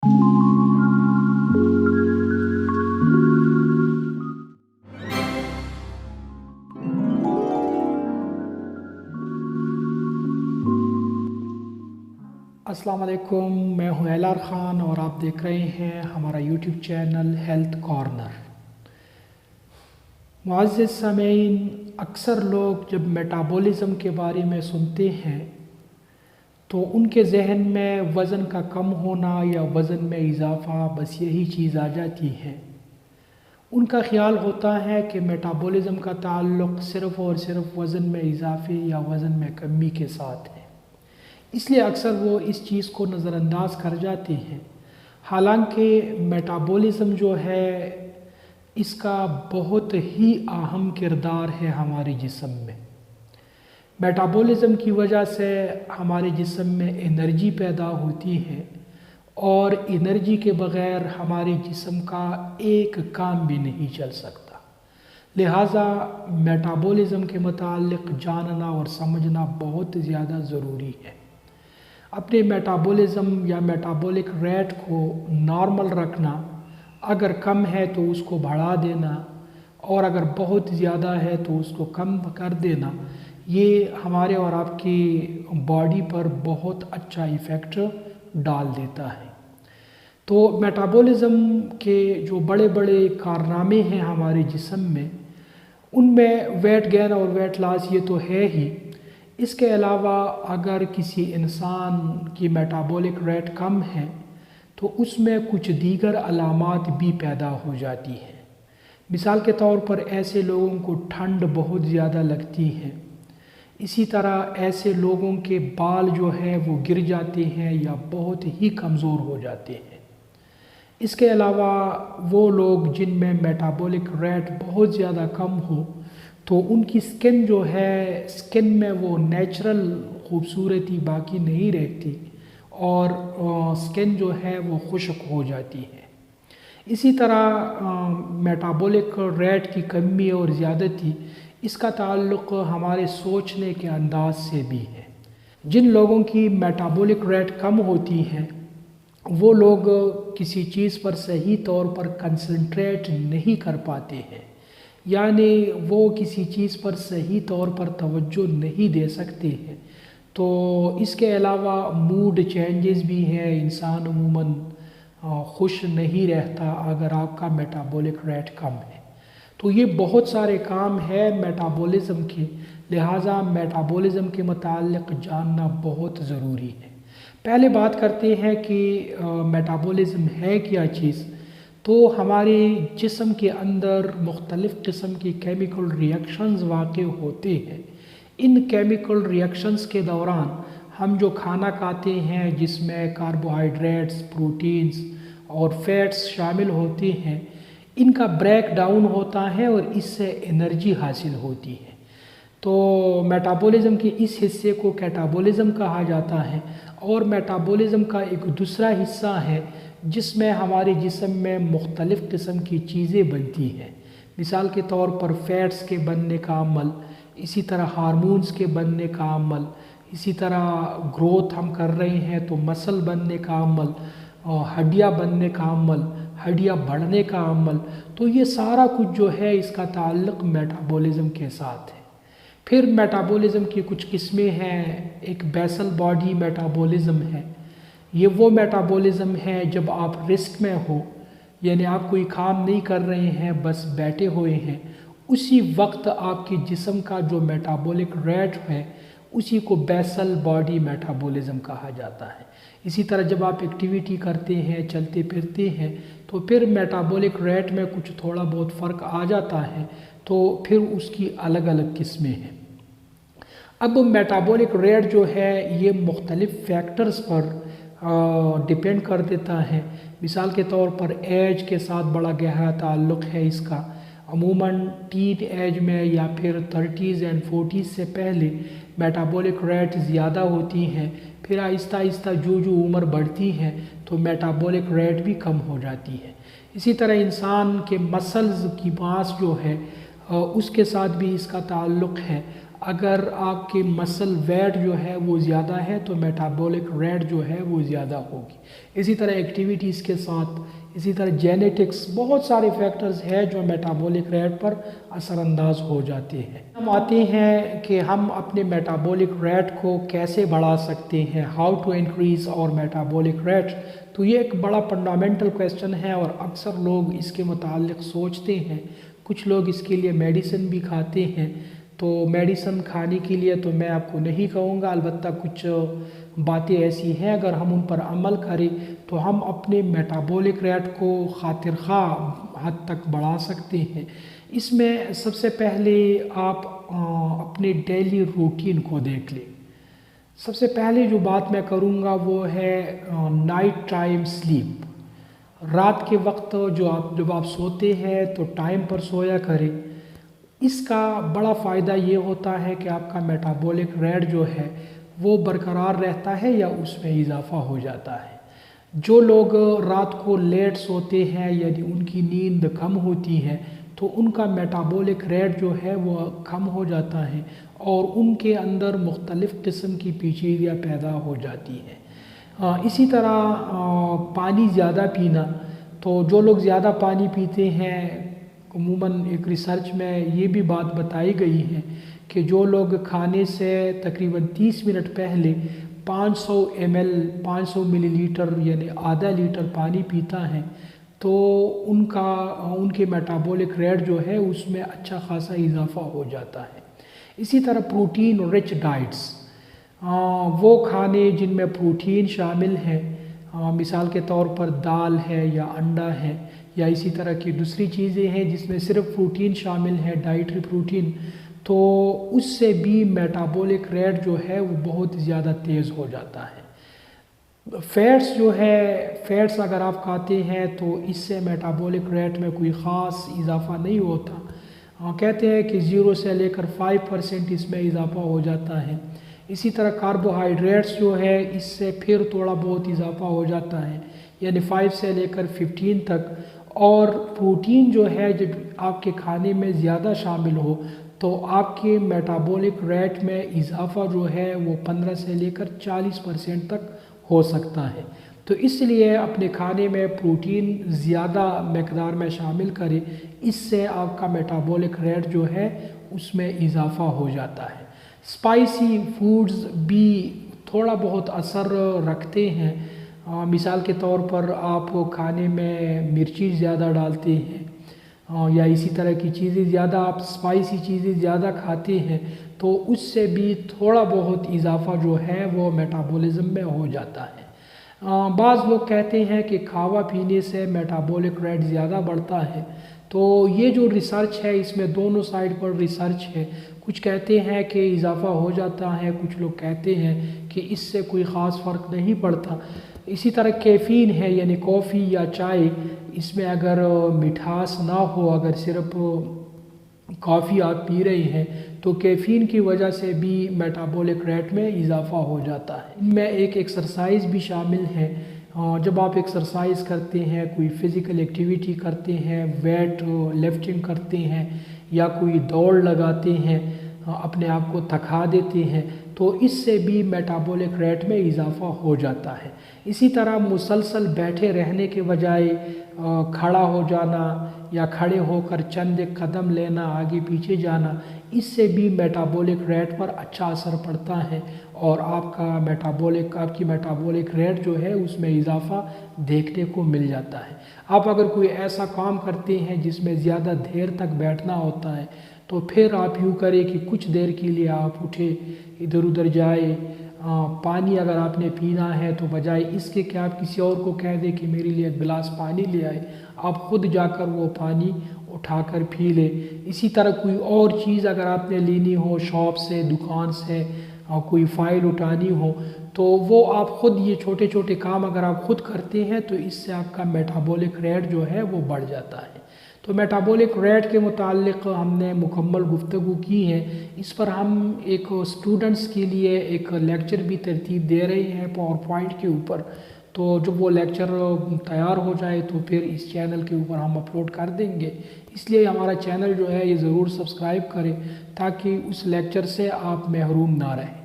السلام علیکم، میں ہوں ایلار خان اور آپ دیکھ رہے ہیں ہمارا یوٹیوب چینل ہیلتھ کارنر۔ معزز سامعین، اکثر لوگ جب میٹابولزم کے بارے میں سنتے ہیں تو ان کے ذہن میں وزن کا کم ہونا یا وزن میں اضافہ بس یہی چیز آ جاتی ہے۔ ان کا خیال ہوتا ہے کہ میٹابولزم کا تعلق صرف اور صرف وزن میں اضافے یا وزن میں کمی کے ساتھ ہے، اس لیے اکثر وہ اس چیز کو نظر انداز کر جاتے ہیں۔ حالانکہ میٹابولزم جو ہے اس کا بہت ہی اہم کردار ہے ہمارے جسم میں۔ میٹابولزم کی وجہ سے ہمارے جسم میں انرجی پیدا ہوتی ہے اور انرجی کے بغیر ہمارے جسم کا ایک کام بھی نہیں چل سکتا۔ لہٰذا میٹابولزم کے متعلق جاننا اور سمجھنا بہت زیادہ ضروری ہے۔ اپنے میٹابولزم یا میٹابولک ریٹ کو نارمل رکھنا، اگر کم ہے تو اس کو بڑھا دینا اور اگر بہت زیادہ ہے تو اس کو کم کر دینا، یہ ہمارے اور آپ کی باڈی پر بہت اچھا ایفیکٹ ڈال دیتا ہے۔ تو میٹابولزم کے جو بڑے بڑے کارنامے ہیں ہمارے جسم میں، ان میں ویٹ گین اور ویٹ لاس یہ تو ہے ہی۔ اس کے علاوہ اگر کسی انسان کی میٹابولک ریٹ کم ہے تو اس میں کچھ دیگر علامات بھی پیدا ہو جاتی ہیں۔ مثال کے طور پر ایسے لوگوں کو ٹھنڈ بہت زیادہ لگتی ہے، اسی طرح ایسے لوگوں کے بال جو ہے وہ گر جاتے ہیں یا بہت ہی کمزور ہو جاتے ہیں۔ اس کے علاوہ وہ لوگ جن میں میٹابولک ریٹ بہت زیادہ کم ہو تو ان کی سکن جو ہے، سکن میں وہ نیچرل خوبصورتی باقی نہیں رہتی اور سکن جو ہے وہ خشک ہو جاتی ہے۔ اسی طرح میٹابولک ریٹ کی کمی اور زیادتی، اس کا تعلق ہمارے سوچنے کے انداز سے بھی ہے۔ جن لوگوں کی میٹابولک ریٹ کم ہوتی ہے وہ لوگ کسی چیز پر صحیح طور پر کنسنٹریٹ نہیں کر پاتے ہیں، یعنی وہ کسی چیز پر صحیح طور پر توجہ نہیں دے سکتے ہیں۔ تو اس کے علاوہ موڈ چینجز بھی ہیں، انسان عموماً خوش نہیں رہتا اگر آپ کا میٹابولک ریٹ کم ہے۔ تو یہ بہت سارے کام ہیں میٹابولزم کے، لہٰذا میٹابولزم کے متعلق جاننا بہت ضروری ہے۔ پہلے بات کرتے ہیں کہ میٹابولزم ہے کیا چیز۔ تو ہمارے جسم کے اندر مختلف قسم کی کیمیکل ریئیکشنز واقع ہوتے ہیں۔ ان کیمیکل ریئیکشنز کے دوران ہم جو کھانا کھاتے ہیں جس میں کاربوہائیڈریٹس، پروٹینز اور فیٹس شامل ہوتے ہیں، ان کا بریک ڈاؤن ہوتا ہے اور اس سے انرجی حاصل ہوتی ہے۔ تو میٹابولزم کے اس حصے کو کیٹابولزم کہا جاتا ہے، اور میٹابولزم کا ایک دوسرا حصہ ہے جس میں ہمارے جسم میں مختلف قسم کی چیزیں بنتی ہیں۔ مثال کے طور پر فیٹس کے بننے کا عمل، اسی طرح ہارمونز کے بننے کا عمل، اسی طرح گروتھ ہم کر رہے ہیں تو مسل بننے کا عمل، ہڈیاں بننے کا عمل، ہڈیاں بڑھنے کا عمل۔ تو یہ سارا کچھ جو ہے اس کا تعلق میٹابولزم کے ساتھ ہے۔ پھر میٹابولزم کی کچھ قسمیں ہیں۔ ایک بیسل باڈی میٹابولزم ہے۔ یہ وہ میٹابولزم ہے جب آپ ریسٹ میں ہو، یعنی آپ کوئی کام نہیں کر رہے ہیں، بس بیٹھے ہوئے ہیں، اسی وقت آپ کے جسم کا جو میٹابولک ریٹ ہے اسی کو بیسل باڈی میٹابولزم کہا جاتا ہے۔ اسی طرح جب آپ ایکٹیویٹی کرتے ہیں، چلتے پھرتے ہیں، تو پھر میٹابولک ریٹ میں کچھ تھوڑا بہت فرق آ جاتا ہے، تو پھر اس کی الگ الگ قسمیں ہیں۔ اب میٹابولک ریٹ جو ہے یہ مختلف فیکٹرز پر ڈیپینڈ کر دیتا ہے۔ مثال کے طور پر ایج کے ساتھ بڑا گہرا تعلق ہے اس کا۔ عموماً ٹین ایج میں یا پھر 30s اینڈ 40s سے پہلے میٹابولک ریٹ زیادہ ہوتی ہیں، پھر آہستہ آہستہ جو عمر بڑھتی ہے تو میٹابولک ریٹ بھی کم ہو جاتی ہے۔ اسی طرح انسان کے مسلز کی ماس جو ہے اس کے ساتھ بھی اس کا تعلق ہے۔ اگر آپ کے مسل ویٹ جو ہے وہ زیادہ ہے تو میٹابولک ریٹ جو ہے وہ زیادہ ہوگی. اسی طرح ایکٹیویٹیز کے ساتھ، اسی طرح جینیٹکس، بہت سارے فیکٹرز ہیں جو میٹابولک ریٹ پر اثر انداز ہو جاتے ہیں. ہم آتے ہیں کہ ہم اپنے میٹابولک ریٹ کو کیسے بڑھا سکتے ہیں، ہاؤ ٹو انکریز اور میٹابولک ریٹ. تو یہ ایک بڑا فنڈامنٹل کویسچن ہے اور اکثر لوگ اس کے متعلق سوچتے ہیں. کچھ لوگ اس کے لیے میڈیسن بھی کھاتے ہیں. تو میڈیسن کھانے کے لیے تو میں آپ کو نہیں کہوں گا، البتہ کچھ باتیں ایسی ہیں اگر ہم ان پر عمل کریں تو ہم اپنے میٹابولک ریٹ کو خاطر خواہ حد تک بڑھا سکتے ہیں. اس میں سب سے پہلے آپ اپنے ڈیلی روٹین کو دیکھ لیں. سب سے پہلے جو بات میں کروں گا وہ ہے نائٹ ٹائم سلیپ. رات کے وقت جب آپ سوتے ہیں تو ٹائم پر سویا کریں. اس کا بڑا فائدہ یہ ہوتا ہے کہ آپ کا میٹابولک ریٹ جو ہے وہ برقرار رہتا ہے یا اس میں اضافہ ہو جاتا ہے. جو لوگ رات کو لیٹ سوتے ہیں یعنی ان کی نیند کم ہوتی ہے تو ان کا میٹابولک ریٹ جو ہے وہ کم ہو جاتا ہے اور ان کے اندر مختلف قسم کی پیچیدگیاں پیدا ہو جاتی ہیں. اسی طرح پانی زیادہ پینا. تو جو لوگ زیادہ پانی پیتے ہیں، عموماً ایک ریسرچ میں یہ بھی بات بتائی گئی ہے کہ جو لوگ کھانے سے تقریباً 30 منٹ پہلے 500 ملی لیٹر یعنی آدھا لیٹر پانی پیتا ہے تو ان کے میٹابولک ریٹ جو ہے اس میں اچھا خاصا اضافہ ہو جاتا ہے. اسی طرح پروٹین رچ ڈائٹس، وہ کھانے جن میں پروٹین شامل ہیں، مثال کے طور پر دال ہے یا انڈا ہے یا اسی طرح کی دوسری چیزیں ہیں جس میں صرف پروٹین شامل ہے، ڈائٹری پروٹین، تو اس سے بھی میٹابولک ریٹ جو ہے وہ بہت زیادہ تیز ہو جاتا ہے. فیٹس اگر آپ کھاتے ہیں تو اس سے میٹابولک ریٹ میں کوئی خاص اضافہ نہیں ہوتا. کہتے ہیں کہ 0 سے لے کر 5% اس میں اضافہ ہو جاتا ہے. اسی طرح کاربوہائیڈریٹس جو ہے اس سے پھر تھوڑا بہت اضافہ ہو جاتا ہے یعنی 5 سے لے کر 15 تک. اور پروٹین جو ہے جب آپ کے کھانے میں زیادہ شامل ہو تو آپ کے میٹابولک ریٹ میں اضافہ جو ہے وہ 15 سے لے کر 40% تک ہو سکتا ہے. تو اس لیے اپنے کھانے میں پروٹین زیادہ مقدار میں شامل کریں، اس سے آپ کا میٹابولک ریٹ جو ہے اس میں اضافہ ہو جاتا ہے. اسپائسی فوڈز بھی تھوڑا بہت اثر رکھتے ہیں. مثال کے طور پر آپ کھانے میں مرچی زیادہ ڈالتے ہیں یا اسی طرح کی چیزیں زیادہ، آپ اسپائسی چیزیں زیادہ کھاتے ہیں تو اس سے بھی تھوڑا بہت اضافہ جو ہے وہ میٹابولزم میں ہو جاتا ہے. بعض لوگ کہتے ہیں کہ کھاوا پینے سے میٹابولک ریٹ زیادہ بڑھتا ہے. تو یہ جو ریسرچ ہے اس میں دونوں سائڈ پر ریسرچ ہے. کچھ کہتے ہیں کہ اضافہ ہو جاتا ہے، کچھ لوگ کہتے ہیں کہ اس سے کوئی خاص فرق نہیں پڑتا. اسی طرح کیفین ہے یعنی کافی یا چائے، اس میں اگر مٹھاس نہ ہو، اگر صرف کافی آپ پی رہے ہیں تو کیفین کی وجہ سے بھی میٹابولک ریٹ میں اضافہ ہو جاتا ہے. ان میں ایک ایکسرسائز بھی شامل ہے. جب آپ ایکسرسائز کرتے ہیں، کوئی فزیکل ایکٹیویٹی کرتے ہیں، ویٹ لفٹنگ کرتے ہیں یا کوئی دوڑ لگاتے ہیں، اپنے آپ کو تھکا دیتے ہیں تو اس سے بھی میٹابولک ریٹ میں اضافہ ہو جاتا ہے. اسی طرح مسلسل بیٹھے رہنے کے بجائے کھڑا ہو جانا یا کھڑے ہو کر چند قدم لینا، آگے پیچھے جانا، اس سے بھی میٹابولک ریٹ پر اچھا اثر پڑتا ہے اور آپ کی میٹابولک ریٹ جو ہے اس میں اضافہ دیکھنے کو مل جاتا ہے. آپ اگر کوئی ایسا کام کرتے ہیں جس میں زیادہ دیر تک بیٹھنا ہوتا ہے تو پھر آپ یوں کریں کہ کچھ دیر کے لیے آپ اٹھے، ادھر ادھر جائے. پانی اگر آپ نے پینا ہے تو بجائے اس کے کہ آپ کسی اور کو کہہ دیں کہ میرے لیے ایک گلاس پانی لے آئے، آپ خود جا کر وہ پانی اٹھا کر پی لے. اسی طرح کوئی اور چیز اگر آپ نے لینی ہو شاپ سے، دکان سے، کوئی فائل اٹھانی ہو تو وہ آپ خود، یہ چھوٹے چھوٹے کام اگر آپ خود کرتے ہیں تو اس سے آپ کا میٹابولک ریٹ جو ہے وہ بڑھ جاتا ہے. تو میٹابولک ریٹ کے متعلق ہم نے مکمل گفتگو کی ہے. اس پر ہم ایک اسٹوڈنٹس کے لیے ایک لیکچر بھی ترتیب دے رہے ہیں پاور پوائنٹ کے اوپر. تو جب وہ لیکچر تیار ہو جائے تو پھر اس چینل کے اوپر ہم اپلوڈ کر دیں گے. اس لیے ہمارا چینل جو ہے یہ ضرور سبسکرائب کریں تاکہ اس لیکچر سے آپ محروم نہ رہیں.